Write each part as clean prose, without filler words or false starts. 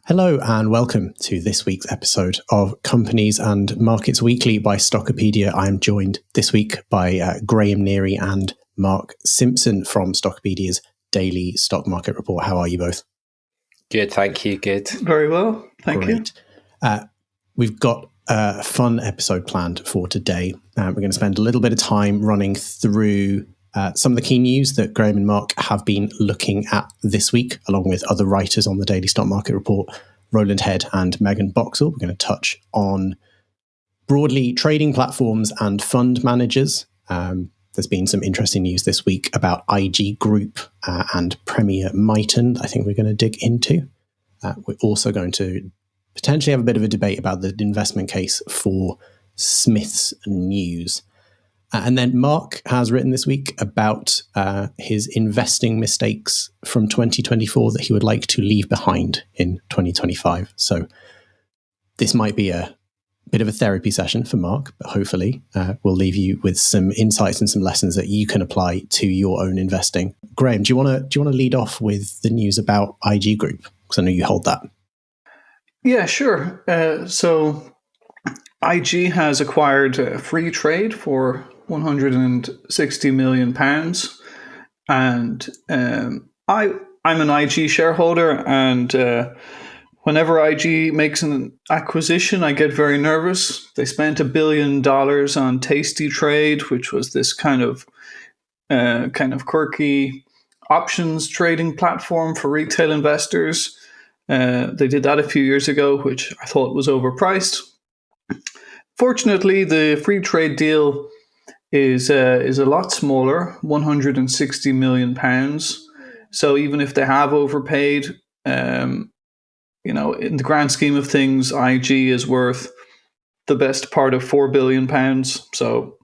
Hello and welcome to this week's episode of Companies and Markets Weekly by Stockopedia. I am joined this week by Graham Neary and Mark Simpson from Stockopedia's daily stock market report. How are you both? Good, thank you. Good. Very well, thank you. We've got a fun episode planned for today. We're going to spend a little bit of time running through some of the key news that Graham and Mark have been looking at this week, along with other writers on the Daily Stock Market Report, Roland Head and Megan Boxall. We're going to touch on broadly trading platforms and fund managers. There's been some interesting news this week about IG Group and Premier Miton, I think we're going to dig into. We're also going to potentially have a bit of a debate about the investment case for Smith's News. And then Mark has written this week about his investing mistakes from 2024 that he would like to leave behind in 2025. So this might be a bit of a therapy session for Mark, but hopefully we'll leave you with some insights and some lessons that you can apply to your own investing. Graham, do you want to lead off with the news about IG Group? Because I know you hold that. Yeah, sure. So IG has acquired FreeTrade for £160 million. And I'm an IG shareholder, and whenever IG makes an acquisition, I get very nervous. They spent $1 billion on Tasty Trade, which was this kind of quirky options trading platform for retail investors. They did that a few years ago, which I thought was overpriced. Fortunately, the free trade deal is a lot smaller, £160 million. So even if they have overpaid, in the grand scheme of things, IG is worth the best part of £4 billion. So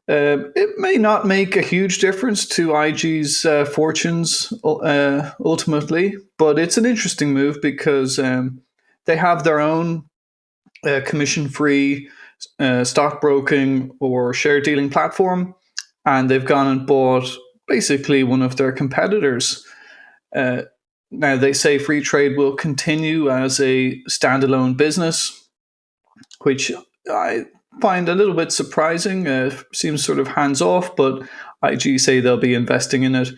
it may not make a huge difference to IG's fortunes ultimately, but it's an interesting move because they have their own commission-free stockbroking or share dealing platform, and they've gone and bought basically one of their competitors. Now, they say free trade will continue as a standalone business, which I find a little bit surprising. Seems sort of hands-off, but IG say they'll be investing in it.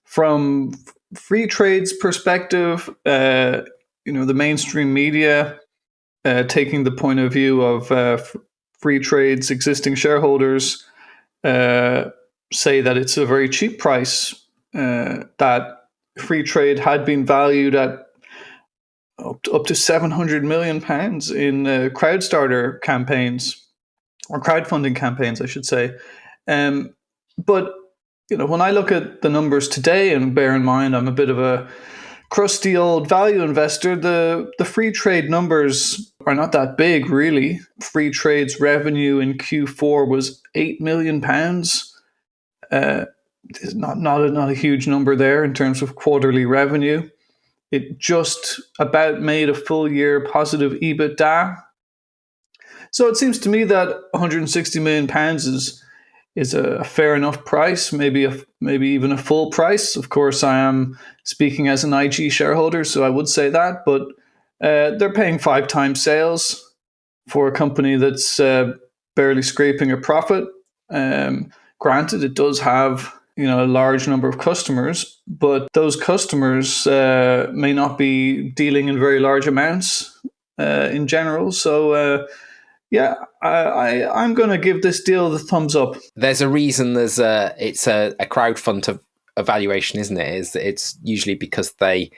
From free trade's perspective, the mainstream media taking the point of view of free trade's existing shareholders say that it's a very cheap price, that free trade had been valued at up to £700 million in crowdstarter campaigns, or crowdfunding campaigns, I should say. But when I look at the numbers today, and bear in mind I'm a bit of a crusty old value investor, the free trade numbers are not that big, really. Free trade's revenue in Q4 was £8 million. Not a huge number there in terms of quarterly revenue. It just about made a full year positive EBITDA. So it seems to me that £160 million is a fair enough price, maybe even a full price. Of course, I am speaking as an IG shareholder, so I would say that, but they're paying 5 times sales for a company that's barely scraping a profit. Granted, it does have a large number of customers, but those customers may not be dealing in very large amounts in general. So I'm going to give this deal the thumbs up. There's a reason it's a crowdfund evaluation, isn't it? It's usually because they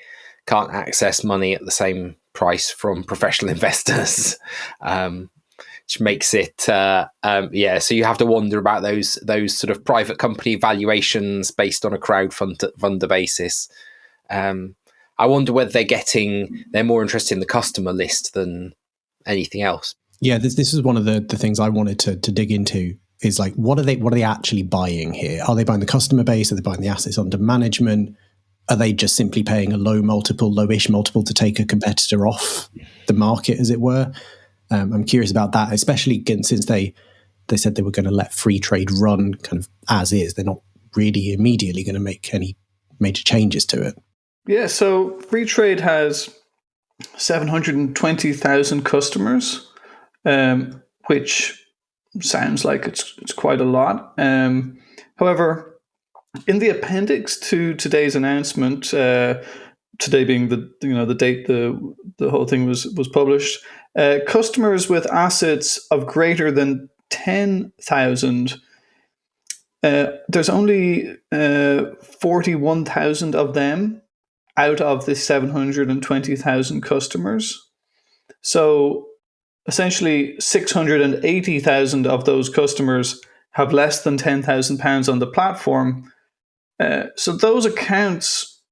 can't access money at the same price from professional investors, which makes it so you have to wonder about those sort of private company valuations based on a crowdfunder basis. I wonder whether they're more interested in the customer list than anything else. Yeah, this is one of the things I wanted to dig into, is like, what are they actually buying here? Are they buying the customer base? Are they buying the assets under management? Are they just simply paying a lowish multiple to take a competitor off the market, as it were? I'm curious about that, especially since they said they were going to let free trade run kind of as is. They're not really immediately going to make any major changes to it. Yeah, so FreeTrade has 720,000 customers, which sounds like it's quite a lot. However, in the appendix to today's announcement, today being the date the whole thing was published, customers with assets of greater than 10,000. There's only 41,000 of them out of the 720,000 customers. So essentially, 680,000 of those customers have less than £10,000 on the platform. So those accounts,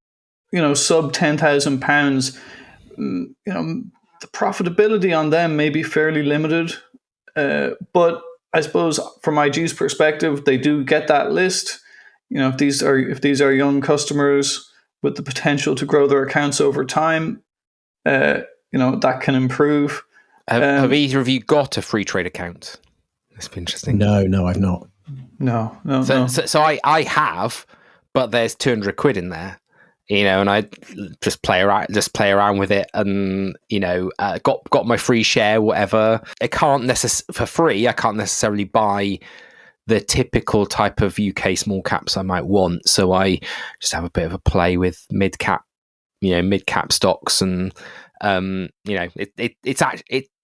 sub £10,000, the profitability on them may be fairly limited. But I suppose from IG's perspective, they do get that list. If these are young customers with the potential to grow their accounts over time, that can improve. Have either of you got a free trade account? That's been interesting. No, I've not. No. So I have, but there's 200 quid in there, and I just play around with it, and got my free share, whatever. I can't for free. I can't necessarily buy the typical type of UK small caps I might want, so I just have a bit of a play with mid cap stocks, and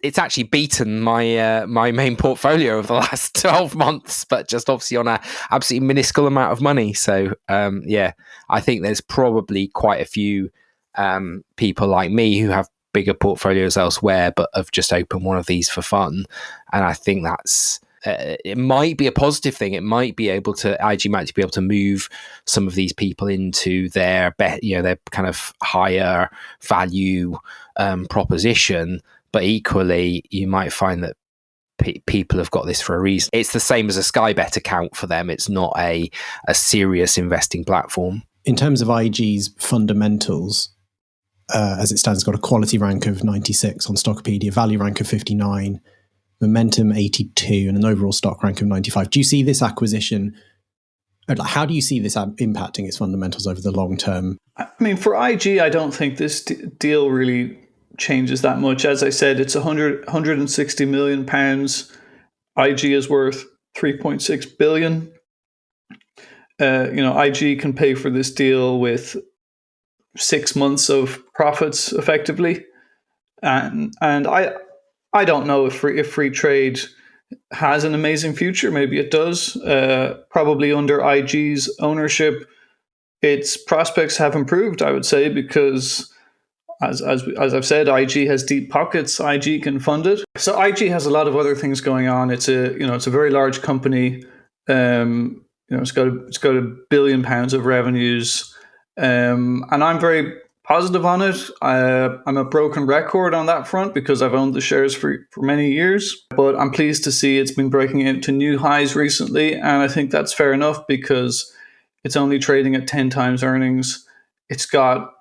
it's actually beaten my my main portfolio over the last 12 months, but just obviously on a absolutely minuscule amount of money. So I think there's probably quite a few people like me who have bigger portfolios elsewhere, but have just opened one of these for fun. And I think that's it might be a positive thing. It might be able to IG might be able to move some of these people into their their kind of higher value proposition. But equally, you might find that people have got this for a reason. It's the same as a Sky Bet account for them. It's not a serious investing platform. In terms of IG's fundamentals, as it stands, got a quality rank of 96 on Stockopedia, value rank of 59, momentum 82, and an overall stock rank of 95. Do you see this acquisition? How do you see this impacting its fundamentals over the long term? I mean, for IG, I don't think this deal really changes that much. As I said, it's 160 million pounds. IG is worth 3.6 billion. IG can pay for this deal with 6 months of profits, effectively, and I don't know if free trade has an amazing future. Maybe it does. Probably under IG's ownership, its prospects have improved, I would say, because as I've said, IG has deep pockets. IG can fund it. So IG has a lot of other things going on. It's a very large company. It's got £1 billion of revenues, and I'm very positive on it. I'm a broken record on that front because I've owned the shares for many years, but I'm pleased to see it's been breaking into new highs recently, and I think that's fair enough because it's only trading at 10 times earnings. It's got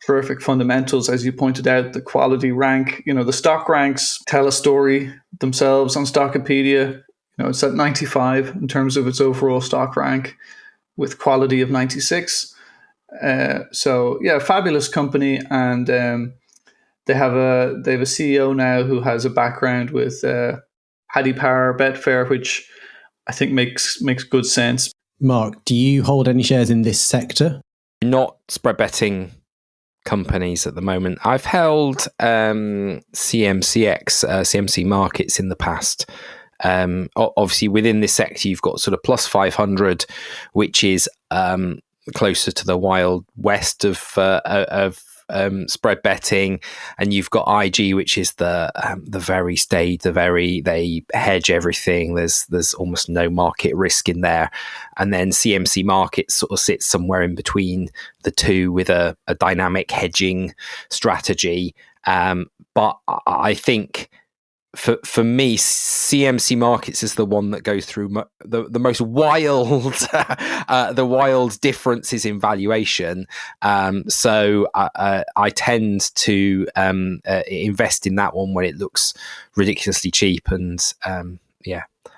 terrific fundamentals, as you pointed out. The quality rank, the stock ranks tell a story themselves on Stockopedia. It's at 95 in terms of its overall stock rank, with quality of 96. So yeah, fabulous company, and they have a CEO now who has a background with Paddy Power, Betfair, which I think makes good sense. Mark, do you hold any shares in this sector? Not spread betting companies at the moment. I've held CMC markets in the past. Obviously, within this sector, you've got sort of plus 500, which is closer to the wild west of spread betting, and you've got IG, which is the very stage, they hedge everything. There's almost no market risk in there, and then CMC markets sort of sits somewhere in between the two with a dynamic hedging strategy. But I think for me, CMC markets is the one that goes through the most wild, the wild differences in valuation. So I tend to invest in that one when it looks ridiculously cheap, and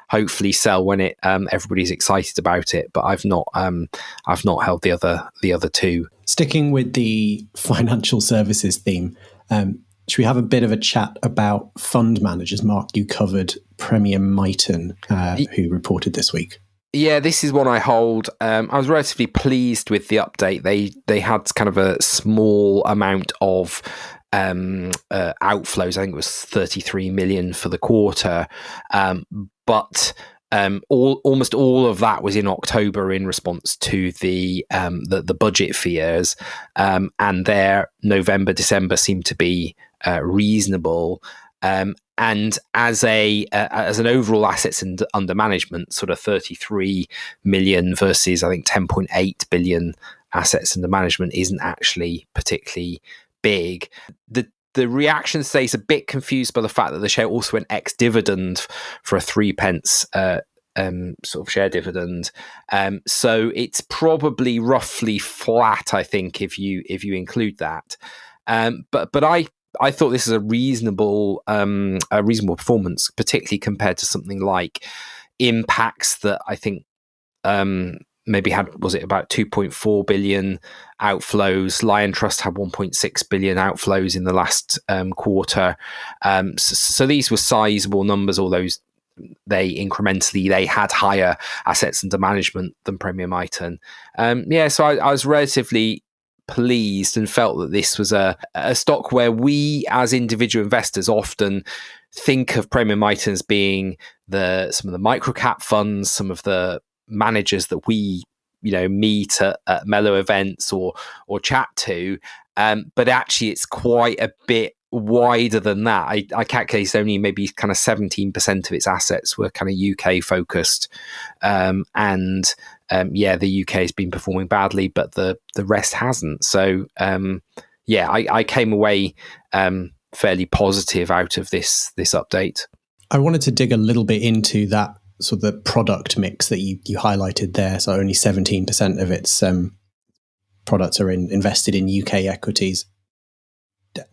hopefully sell when it everybody's excited about it. But I've not held the other two. Sticking with the financial services theme, should we have a bit of a chat about fund managers? Mark, you covered Premier Miton, who reported this week. Yeah, this is one I hold. I was relatively pleased with the update. They had kind of a small amount of outflows. I think it was 33 million for the quarter, but almost all of that was in October in response to the budget fears, and their November, December seemed to be reasonable. And as an overall assets under management, sort of 33 million versus I think 10.8 billion assets under management isn't actually particularly big. The reaction stays a bit confused by the fact that the share also went ex-dividend for a 3p sort of share dividend. So it's probably roughly flat, I think, if you include that. But I thought this is a reasonable performance, particularly compared to something like Impacts that I think maybe had, was it about 2.4 billion outflows. Lion Trust had 1.6 billion outflows in the last quarter. So these were sizable numbers, although they had higher assets under management than Premier Miton. So I was relatively pleased and felt that this was a stock where we as individual investors often think of Premier Miton as being some of the microcap funds, some of the managers that we meet at Mellow events or chat to, but actually it's quite a bit wider than that. I calculate only maybe kind of 17% of its assets were kind of UK focused, and the UK has been performing badly, but the rest hasn't. So I came away fairly positive out of this update. I wanted to dig a little bit into that sort of the product mix that you highlighted there. So only 17% of its products are invested in UK equities.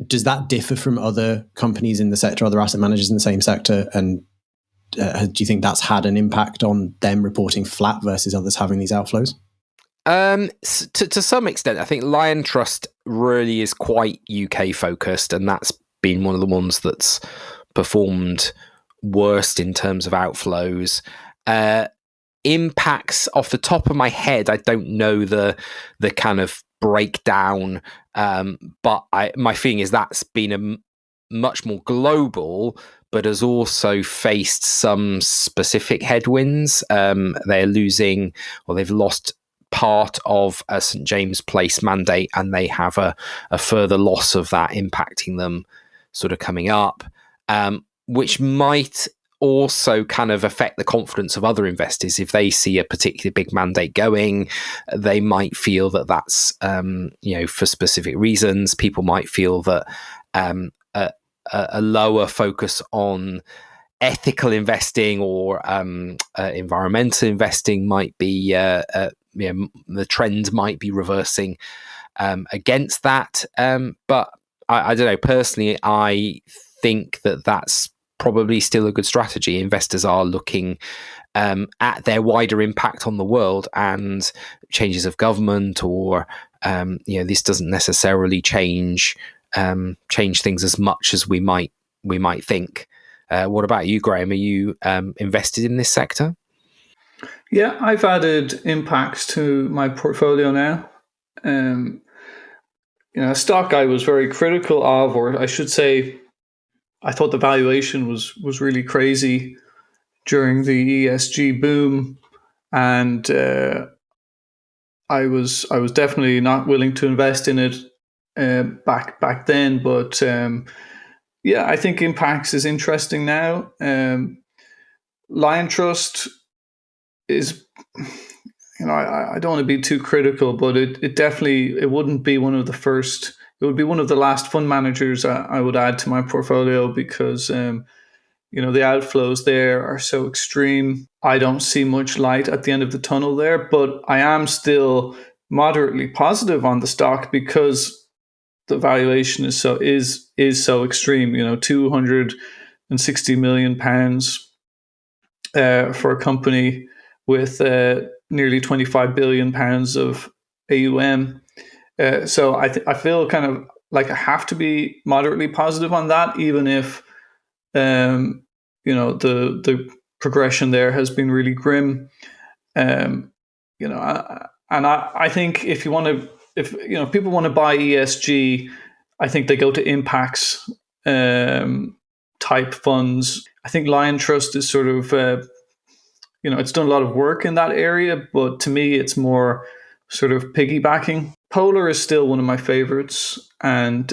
Does that differ from other companies in the sector, other asset managers in the same sector? And do you think that's had an impact on them reporting flat versus others having these outflows? To some extent, I think Lion Trust really is quite UK focused, and that's been one of the ones that's performed worst in terms of outflows. Impacts, off the top of my head, I don't know the kind of breakdown, but my feeling is that's been a much more global, but has also faced some specific headwinds. They're losing, or they've lost part of a St James Place mandate, and they have a further loss of that impacting them sort of coming up, which might also kind of affect the confidence of other investors. If they see a particularly big mandate going, they might feel that that's for specific reasons. People might feel that a lower focus on ethical investing or environmental investing might be the trend might be reversing against that. But I don't know. Personally, I think that that's probably still a good strategy. Investors are looking at their wider impact on the world, and changes of government or this doesn't necessarily change things as much as we might think. What about you, Graham? Are you invested in this sector? Yeah, I've added Impacts to my portfolio now. A stock I was very critical of, or I should say, I thought the valuation was really crazy during the ESG boom, and I was definitely not willing to invest in it back then. But I think Impacts is interesting now. Lion Trust is, I don't want to be too critical, but it definitely, it wouldn't be one of the first. It would be one of the last fund managers I would add to my portfolio, because the outflows there are so extreme. I don't see much light at the end of the tunnel there, but I am still moderately positive on the stock because the valuation is so extreme. £260 million for a company with nearly £25 billion of AUM. So I feel kind of like I have to be moderately positive on that, even if the progression there has been really grim. I think if people want to buy ESG, I think they go to impacts type funds. I think Lion Trust is sort of it's done a lot of work in that area, but to me, it's more sort of piggybacking. Polar is still one of my favorites, and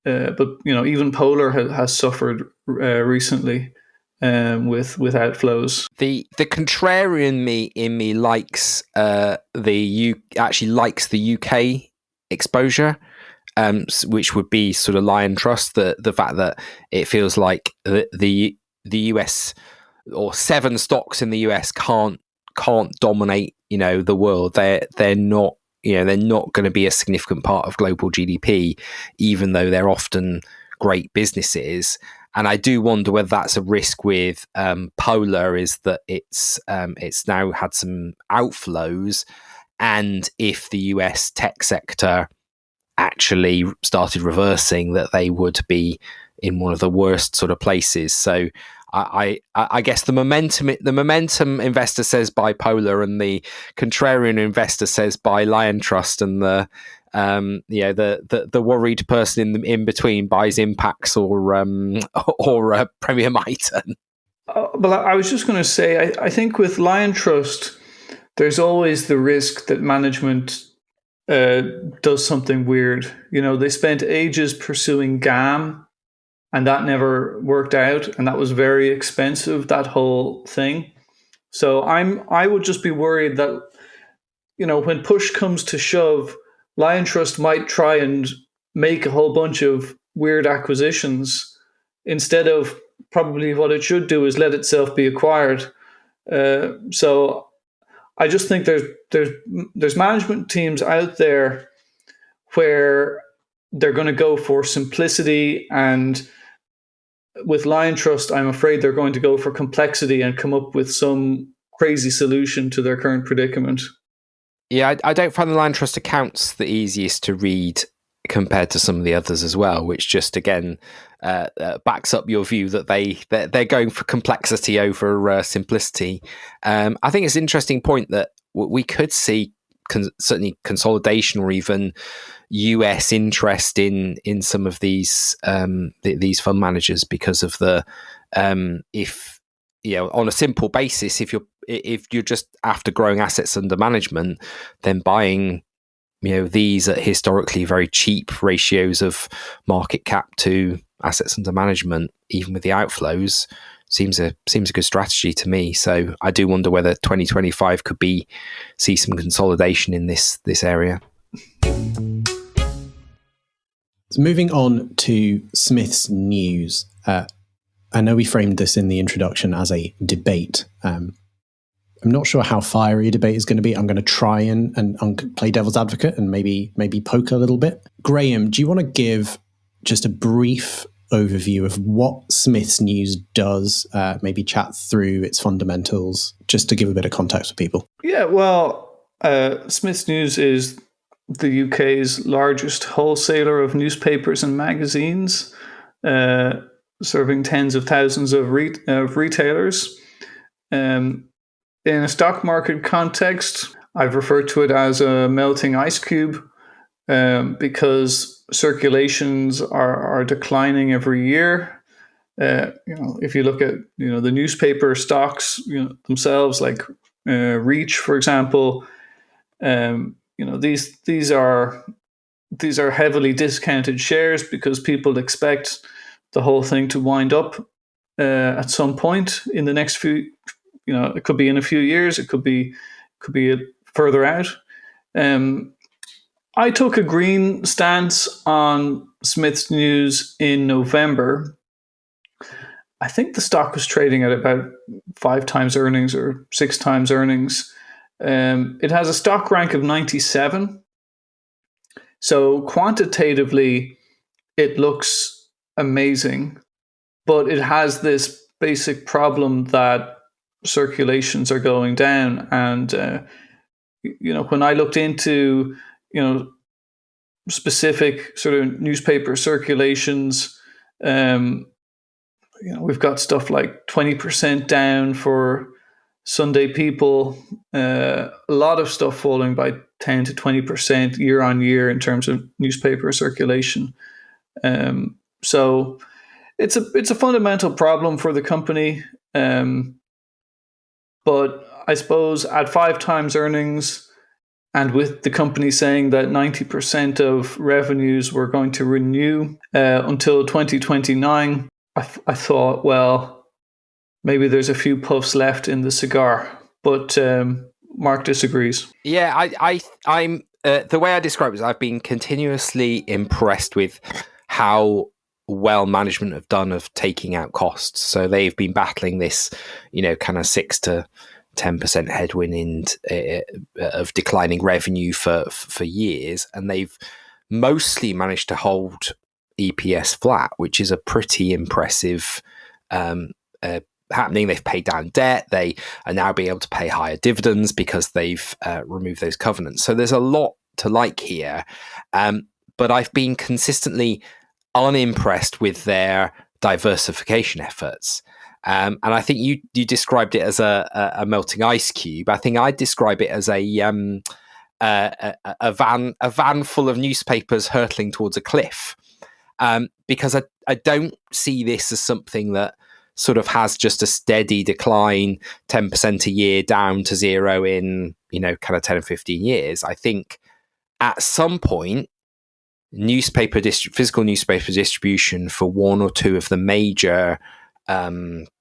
but even Polar has suffered recently with outflows. The contrarian in me likes likes the UK exposure, which would be sort of Lion Trust. The fact that it feels like the US or 7 stocks in the US can't dominate the world. They're not they're not going to be a significant part of global GDP, even though they're often great businesses. And I do wonder whether that's a risk with Polar, is that it's now had some outflows, and if the US tech sector actually started reversing, that they would be in one of the worst sort of places. So I guess the momentum investor says buy Polar, and the contrarian investor says buy Lion Trust, and the worried person in between buys Impacts or Premier Miton. Well, I was just going to say, I think with Lion Trust, there's always the risk that management does something weird. They spent ages pursuing GAM, and that never worked out, and that was very expensive, that whole thing. So I would just be worried that when push comes to shove, Lion Trust might try and make a whole bunch of weird acquisitions instead of probably what it should do is let itself be acquired. So I just think there's management teams out there where they're going to go for simplicity, and with Lion Trust, I'm afraid they're going to go for complexity and come up with some crazy solution to their current predicament. Yeah, I don't find the Lion Trust accounts the easiest to read compared to some of the others as well, which just again backs up your view that they're going for complexity over simplicity. I think it's an interesting point that we could see certainly consolidation or even US interest in some of these fund managers, because of the if on a simple basis, if you're just after growing assets under management, then buying these at historically very cheap ratios of market cap to assets under management, even with the outflows, seems a good strategy to me. So I do wonder whether 2025 could see some consolidation in this area. So moving on to Smith's News. I know we framed this in the introduction as a debate. I'm not sure how fiery a debate is going to be. I'm going to try and play devil's advocate and maybe poke a little bit. Graham, do you want to give just a brief overview of what Smith's News does? Maybe chat through its fundamentals, just to give a bit of context for people. Yeah, well, Smith's News is the UK's largest wholesaler of newspapers and magazines, serving tens of thousands of retailers. In a stock market context, I've referred to it as a melting ice cube, because circulations are declining every year. If you look at the newspaper stocks themselves, like Reach, for example, these are heavily discounted shares because people expect the whole thing to wind up at some point in the next few. It could be in a few years. It could be further out. I took a green stance on Smith's News in November. I think the stock was trading at about 5 times earnings or 6 times earnings. It has a stock rank of 97. So quantitatively, it looks amazing, but it has this basic problem that circulations are going down. And, when I looked into, specific sort of newspaper circulations, we've got stuff like 20% down for Sunday People, a lot of stuff falling by 10 to 20% year on year in terms of newspaper circulation. So it's a fundamental problem for the company. But I suppose at 5 times earnings, and with the company saying that 90% of revenues were going to renew until 2029, I thought, well, maybe there's a few puffs left in the cigar. But Mark disagrees. Yeah, I'm the way I describe it is I've been continuously impressed with how well management have done of taking out costs. So they've been battling this, kind of 6 to 10% headwind of declining revenue for years, and they've mostly managed to hold EPS flat, which is a pretty impressive happening. They've paid down debt. They are now being able to pay higher dividends because they've removed those covenants. So there's a lot to like here, but I've been consistently unimpressed with their diversification efforts. And I think you described it as a melting ice cube. I think I'd describe it as a van full of newspapers hurtling towards a cliff, because I don't see this as something that sort of has just a steady decline, 10% a year down to zero in kind of 10 or 15 years. I think at some point, physical newspaper distribution for one or two of the major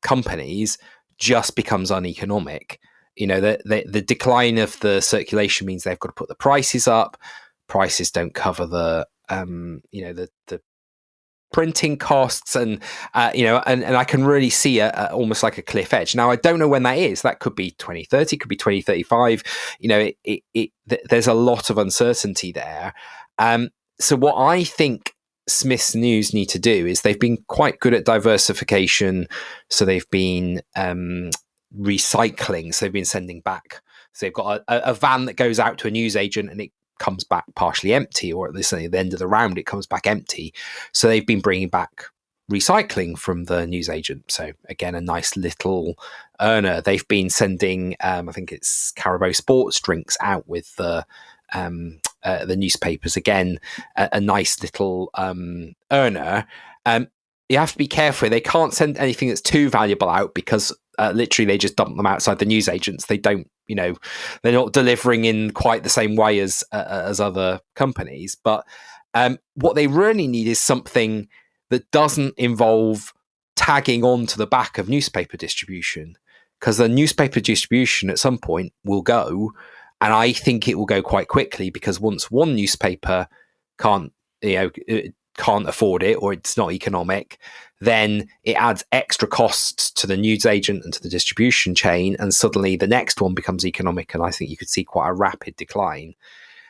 companies just becomes uneconomic. The decline of the circulation means they've got to put the prices up. Prices don't cover the printing costs, and I can really see almost like a cliff edge. Now, I don't know when that is. That could be 2030, could be 2035. There's a lot of uncertainty there. So what I think Smith's News need to do is they've been quite good at diversification. So they've been recycling. So they've been sending back. So they've got a van that goes out to a newsagent and it comes back partially empty, or at least at the end of the round, it comes back empty. So they've been bringing back recycling from the newsagent. So again, a nice little earner. They've been sending, I think it's Carabao sports drinks out with the newspapers. Again, a nice little earner. You have to be careful. They can't send anything that's too valuable out because literally they just dump them outside the newsagents. They don't, they're not delivering in quite the same way as other companies. But what they really need is something that doesn't involve tagging on to the back of newspaper distribution, because the newspaper distribution at some point will go. And I think it will go quite quickly, because once one newspaper can't afford it, or it's not economic, then it adds extra costs to the newsagent and to the distribution chain, and suddenly the next one becomes economic. And I think you could see quite a rapid decline.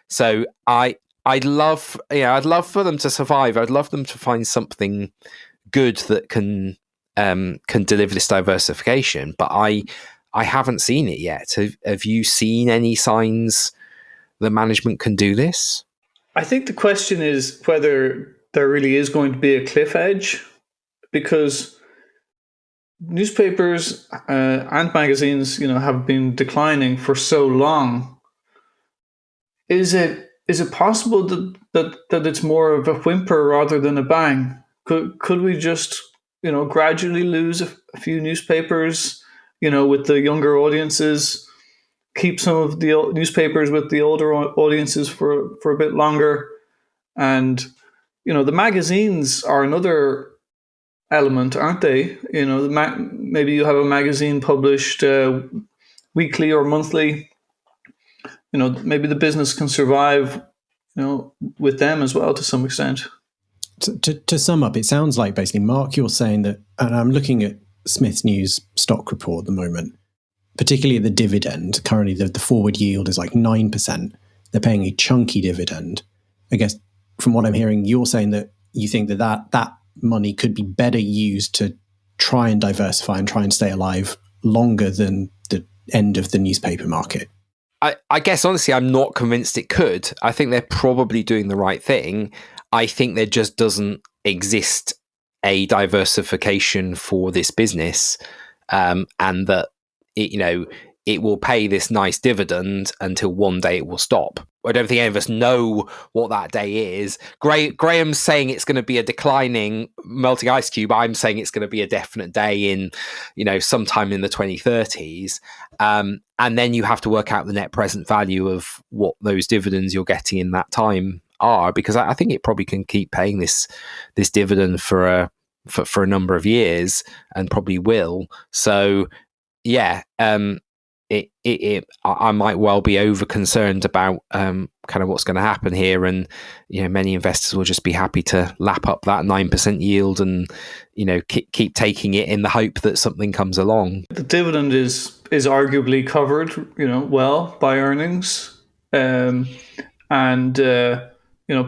So I'd love for them to survive. I'd love them to find something good that can deliver this diversification. But I haven't seen it yet. Have you seen any signs that management can do this? I think the question is whether there really is going to be a cliff edge, because newspapers and magazines, have been declining for so long. Is it possible that it's more of a whimper rather than a bang? Could we just gradually lose a few newspapers? With the younger audiences, keep some of the newspapers with the older audiences for a bit longer. And, the magazines are another element, aren't they? Maybe you have a magazine published weekly or monthly. Maybe the business can survive, with them as well to some extent. To sum up, it sounds like basically, Mark, you're saying that, and I'm looking at Smith's News stock report at the moment, particularly the dividend. Currently, the forward yield is like 9%. They're paying a chunky dividend. I guess from what I'm hearing, you're saying that you think that money could be better used to try and diversify and try and stay alive longer than the end of the newspaper market? I guess, honestly, I'm not convinced it could. I think they're probably doing the right thing. I think there just doesn't exist a diversification for this business, and that it will pay this nice dividend until one day it will stop. I don't think any of us know what that day is. Graham's saying it's going to be a declining melting ice cube. I'm saying it's going to be a definite day in, sometime in the 2030s. And then you have to work out the net present value of what those dividends you're getting in that time are, because I think it probably can keep paying this dividend for a number of years, and probably will. So, yeah. I might well be over concerned about kind of what's going to happen here, and many investors will just be happy to lap up that 9% yield and keep taking it in the hope that something comes along. The dividend is arguably covered, well by earnings, and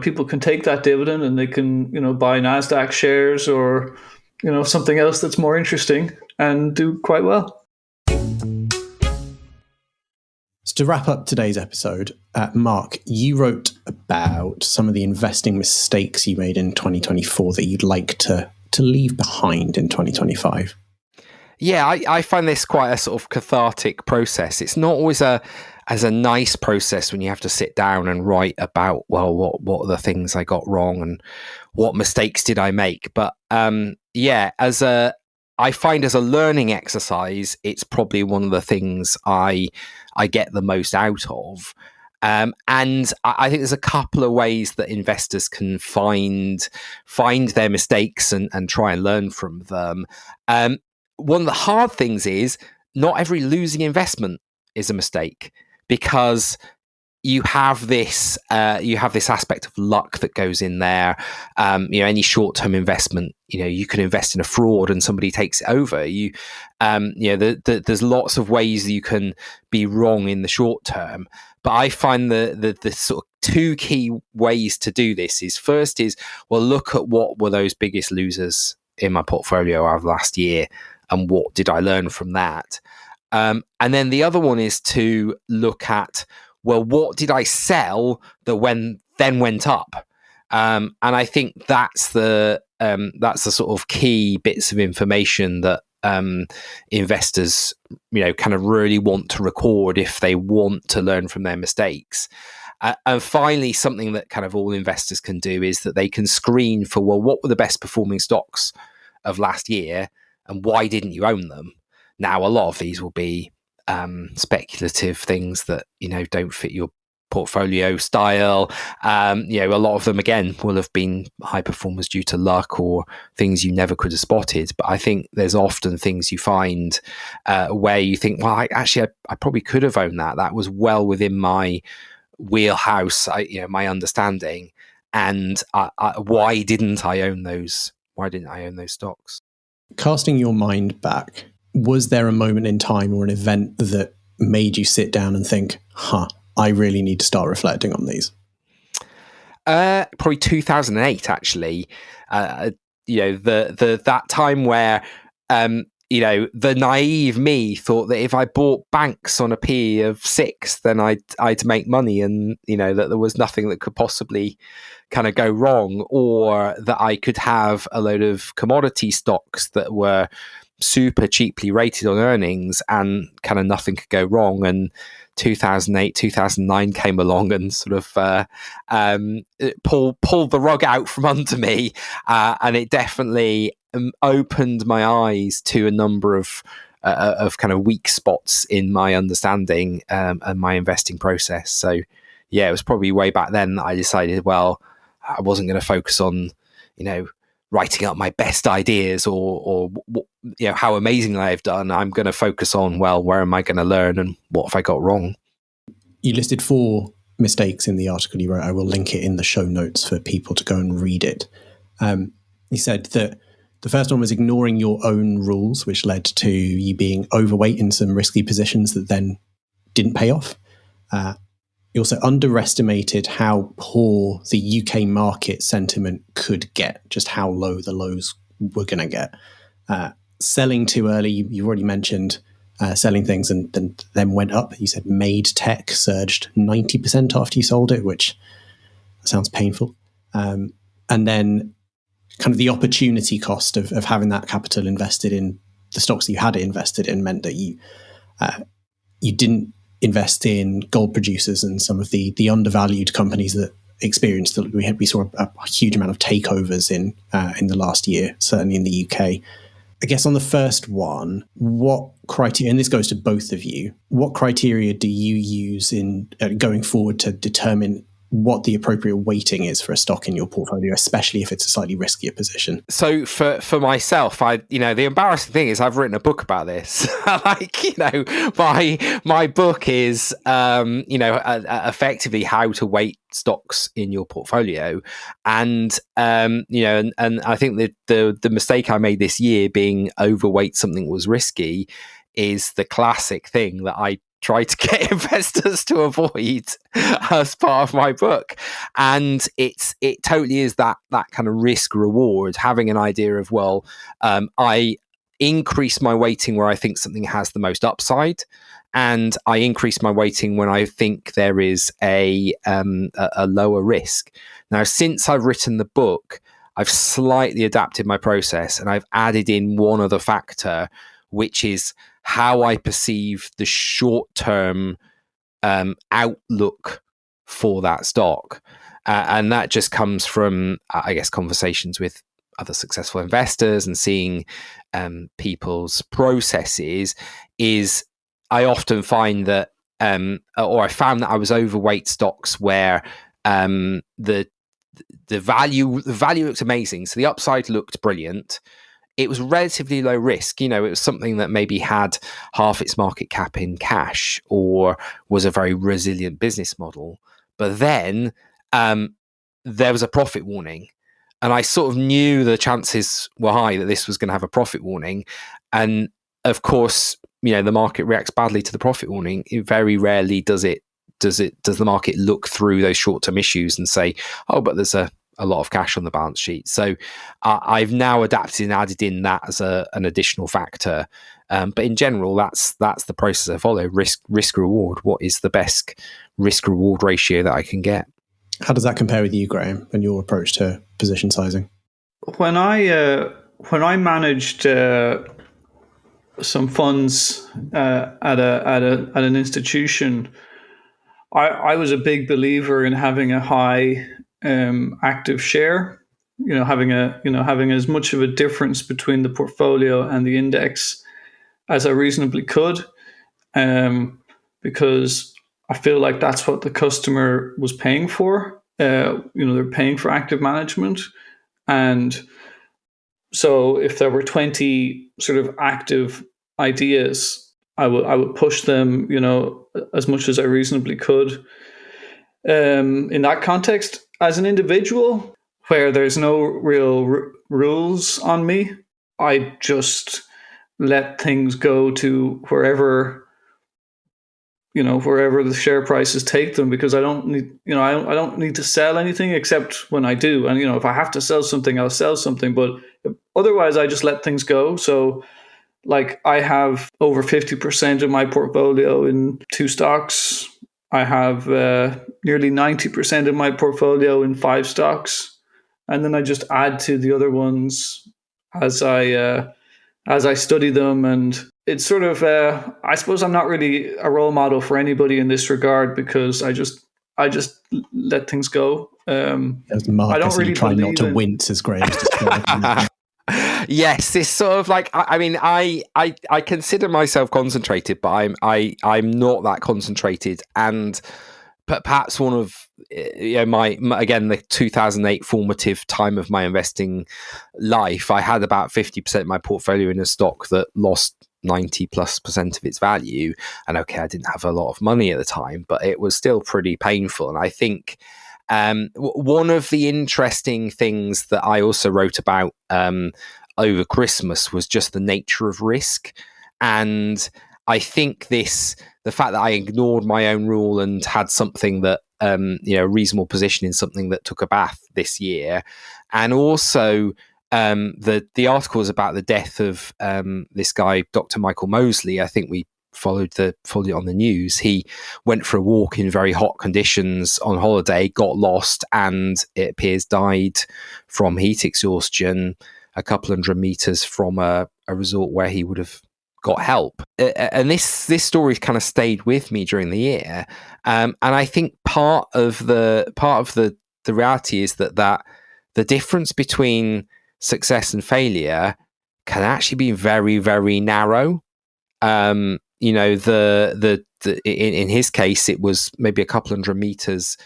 people can take that dividend and they can buy NASDAQ shares or something else that's more interesting and do quite well. So to wrap up today's episode, Mark, you wrote about some of the investing mistakes you made in 2024 that you'd like to leave behind in 2025. Yeah, I find this quite a sort of cathartic process. It's not always a nice process when you have to sit down and write about, well, what are the things I got wrong and what mistakes did I make? But I find as a learning exercise, it's probably one of the things I get the most out of. And I think there's a couple of ways that investors can find their mistakes and try and learn from them. One of the hard things is not every losing investment is a mistake, because you have this aspect of luck that goes in there. Any short-term investment, you can invest in a fraud and somebody takes it over. There's lots of ways you can be wrong in the short term. But I find the sort of two key ways to do this is, first is, well, look at what were those biggest losers in my portfolio of last year and what did I learn from that. And then the other one is to look at, well, what did I sell that then went up? And I think that's the sort of key bits of information that investors, kind of really want to record if they want to learn from their mistakes. And finally, something that kind of all investors can do is that they can screen for, well, what were the best performing stocks of last year and why didn't you own them? Now, a lot of these will be speculative things that don't fit your portfolio style. A lot of them, again, will have been high performers due to luck or things you never could have spotted. But I think there's often things you find where you think, well, I probably could have owned that. That was well within my wheelhouse, my understanding. And why didn't I own those? Why didn't I own those stocks? Casting your mind back, was there a moment in time or an event that made you sit down and think, I really need to start reflecting on these? Probably 2008, actually. That time where, the naive me thought that if I bought banks on a P of 6, then I'd make money, and that there was nothing that could possibly kind of go wrong, or that I could have a load of commodity stocks that were super cheaply rated on earnings and kind of nothing could go wrong. And 2008, 2009 came along and sort of pulled the rug out from under me, and it definitely opened my eyes to a number of kind of weak spots in my understanding and my investing process. So yeah, it was probably way back then that I decided, well, I wasn't going to focus on writing up my best ideas or how amazing I've done. I'm going to focus on, well, where am I going to learn and what have I got wrong? You listed 4 mistakes in the article you wrote. I will link it in the show notes for people to go and read it. You said that the first one was ignoring your own rules, which led to you being overweight in some risky positions that then didn't pay off. You also underestimated how poor the UK market sentiment could get, just how low the lows were going to get. selling too early. You've already mentioned selling things and then went up. You said Made Tech surged 90% after you sold it, which sounds painful. And then kind of the opportunity cost of having that capital invested in the stocks that you had invested in meant that you didn't invest in gold producers and some of the undervalued companies that experienced that we saw a huge amount of takeovers in the last year, certainly in the UK. I guess on the first one, what criteria, and this goes to both of you, what criteria do you use in going forward to determine what the appropriate weighting is for a stock in your portfolio, especially if it's a slightly riskier position? So for myself, the embarrassing thing is I've written a book about this. My book is, effectively how to weight stocks in your portfolio. And, and I think that the mistake I made this year being overweight something was risky is the classic thing that I try to get investors to avoid as part of my book. And it totally is that kind of risk reward, having an idea of, I increase my weighting where I think something has the most upside, and I increase my weighting when I think there is a lower risk. Now, since I've written the book, I've slightly adapted my process and I've added in one other factor, which is how I perceive the short-term outlook for that stock. And that just comes from, I guess, conversations with other successful investors and seeing people's processes. Is I often find that, or I found that I was overweight stocks where the value looked amazing. So the upside looked brilliant. It was relatively low risk. It was something that maybe had half its market cap in cash or was a very resilient business model. But then there was a profit warning. And I sort of knew the chances were high that this was going to have a profit warning. And of course, the market reacts badly to the profit warning. It very rarely does the market look through those short-term issues and say, oh, but there's a lot of cash on the balance sheet. So I've now adapted and added in that as an additional factor. But in general, that's the process I follow. Risk reward. What is the best risk reward ratio that I can get? How does that compare with you, Graham, and your approach to position sizing? When I managed some funds at an institution, I was a big believer in having a high active share, having as much of a difference between the portfolio and the index as I reasonably could, because I feel like that's what the customer was paying for. They're paying for active management, and so if there were 20 sort of active ideas, I would push them, as much as I reasonably could. In that context, as an individual, where there's no real rules on me, I just let things go to wherever the share prices take them, because I don't need, I don't need to sell anything except when I do. And, if I have to sell something, I'll sell something, but otherwise I just let things go. So like I have over 50% of my portfolio in 2 stocks. I have nearly 90% of my portfolio in 5 stocks. And then I just add to the other ones as I study them. And it's sort of, I suppose I'm not really a role model for anybody in this regard, because I just let things go. As Marcus, I don't really try not to wince, as Graham's described. Yes, it's sort of like, I consider myself concentrated, but I'm not that concentrated. And perhaps one of my again, the 2008 formative time of my investing life, I had about 50% of my portfolio in a stock that lost 90+% of its value. And okay, I didn't have a lot of money at the time, but it was still pretty painful. And I think one of the interesting things that I also wrote about over Christmas was just the nature of risk. And I think the fact that I ignored my own rule and had something that, a reasonable position in something that took a bath this year, and also the article is about the death of this guy, Dr. Michael Mosley. I think we followed it on the news. He went for a walk in very hot conditions on holiday, got lost, and it appears died from heat exhaustion a couple 100 meters from a resort where he would have got help. And this story kind of stayed with me during the year. And I think part of the reality is that the difference between success and failure can actually be very, very narrow. In his case, it was maybe a couple 100 meters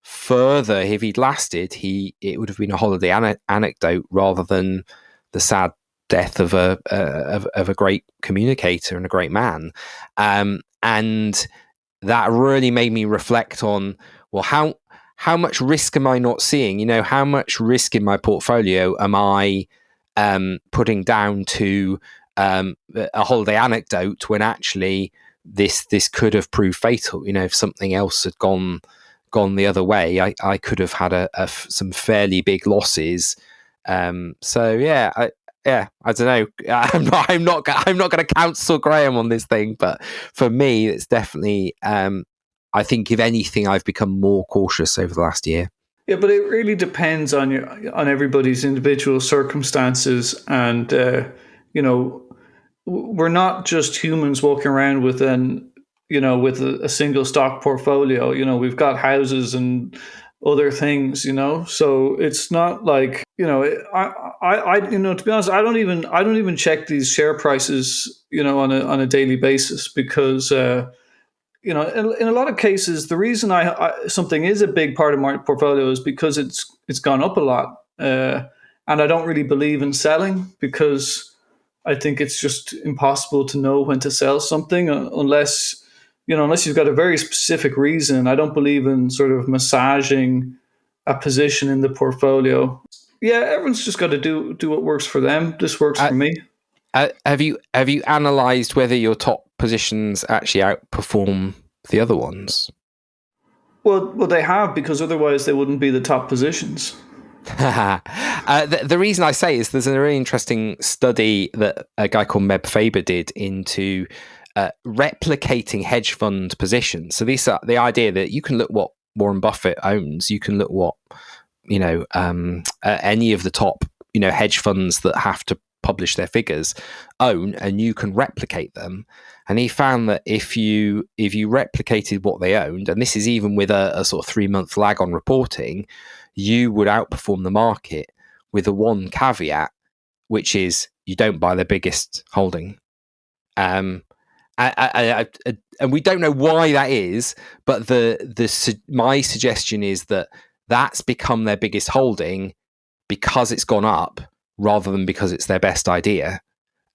further. If he'd lasted, it would have been a holiday anecdote rather than the sad death of a great communicator and a great man. And that really made me reflect on, well, how much risk am I not seeing? How much risk in my portfolio am I putting down to a holiday anecdote when actually this could have proved fatal? If something else had gone the other way, I could have had some fairly big losses. I don't know. I'm not going to counsel Graham on this thing, but for me, it's definitely. I think if anything, I've become more cautious over the last year. Yeah, but it really depends on everybody's individual circumstances, and we're not just humans walking around with a single stock portfolio. We've got houses and other things, so it's not like, I to be honest, I don't even check these share prices, on a daily basis, because in a lot of cases, the reason something is a big part of my portfolio is because it's gone up a lot, and I don't really believe in selling, because I think it's just impossible to know when to sell something unless you've got a very specific reason. I don't believe in sort of massaging a position in the portfolio. Yeah, everyone's just got to do what works for them. This works for me. Have you analysed whether your top positions actually outperform the other ones? Well, they have, because otherwise they wouldn't be the top positions. The reason I say is there's a really interesting study that a guy called Meb Faber did into replicating hedge fund positions. So these are the idea that you can look what Warren Buffett owns, you can look what any of the top hedge funds that have to publish their figures own, and you can replicate them. And he found that if you replicated what they owned, and this is even with a sort of 3-month lag on reporting, you would outperform the market, with the one caveat, which is you don't buy the biggest holding. And we don't know why that is, but my suggestion is that that's become their biggest holding because it's gone up, rather than because it's their best idea.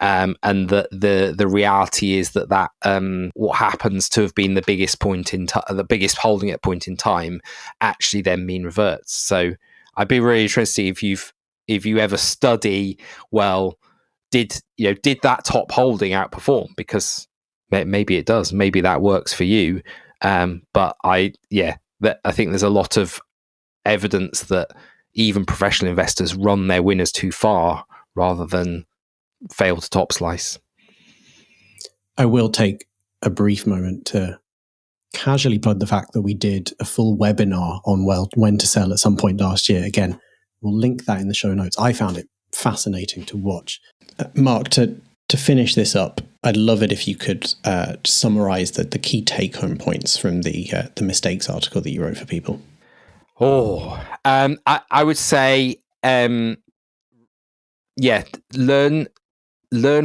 And the reality is that what happens to have been the biggest point in the biggest holding at point in time actually then mean reverts. So I'd be really interested if you ever study, well, did that top holding outperform? Because maybe it does, maybe that works for you. But I think there's a lot of evidence that even professional investors run their winners too far rather than fail to top slice. I will take a brief moment to casually plug the fact that we did a full webinar on when to sell at some point last year. Again, we'll link that in the show notes. I found it fascinating to watch. Mark, to finish this up, I'd love it if you could summarize the key take-home points from the mistakes article that you wrote for people. I would say, learn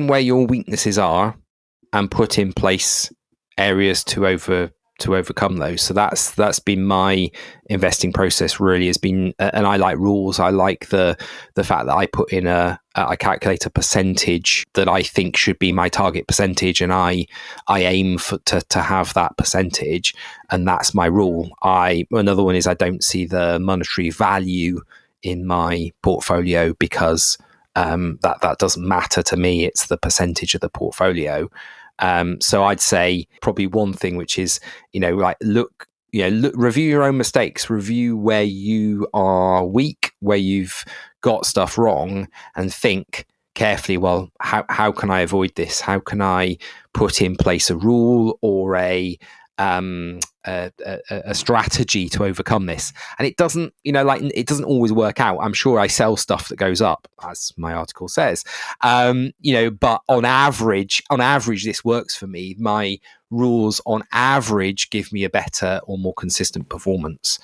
where your weaknesses are and put in place areas to overcome those. So that's been my investing process. Really has been, and I like rules. I like the fact that I put in I calculate a percentage that I think should be my target percentage, and I aim to have that percentage, and that's my rule. Another one is I don't see the monetary value in my portfolio because that doesn't matter to me. It's the percentage of the portfolio. So I'd say probably one thing, which is, review your own mistakes, review where you are weak, where you've got stuff wrong and think carefully, well, how can I avoid this? How can I put in place a rule or a strategy to overcome this? And it doesn't, it doesn't always work out. I'm sure I sell stuff that goes up, as my article says, but on average, this works for me. My rules on average give me a better or more consistent performance.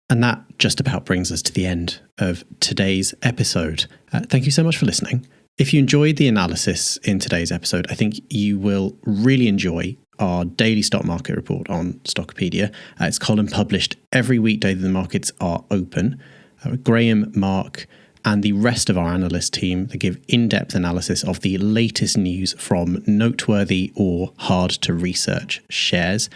And that just about brings us to the end of today's episode. Thank you so much for listening. If you enjoyed the analysis in today's episode, I think you will really enjoy our daily stock market report on Stockopedia. It's column published every weekday that the markets are open. Graham, Mark, and the rest of our analyst team that give in-depth analysis of the latest news from noteworthy or hard-to-research shares.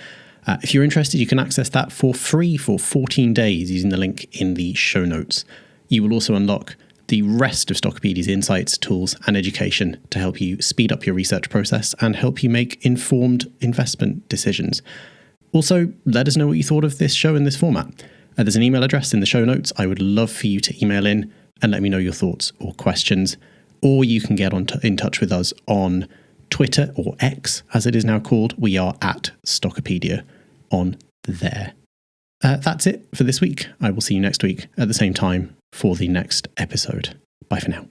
If you're interested, you can access that for free for 14 days using the link in the show notes. You will also unlock the rest of Stockopedia's insights, tools, and education to help you speed up your research process and help you make informed investment decisions. Also, let us know what you thought of this show in this format. There's an email address in the show notes. I would love for you to email in and let me know your thoughts or questions. Or you can get in touch with us on Twitter, or X as it is now called. We are at Stockopedia on there. That's it for this week. I will see you next week at the same time for the next episode. Bye for now.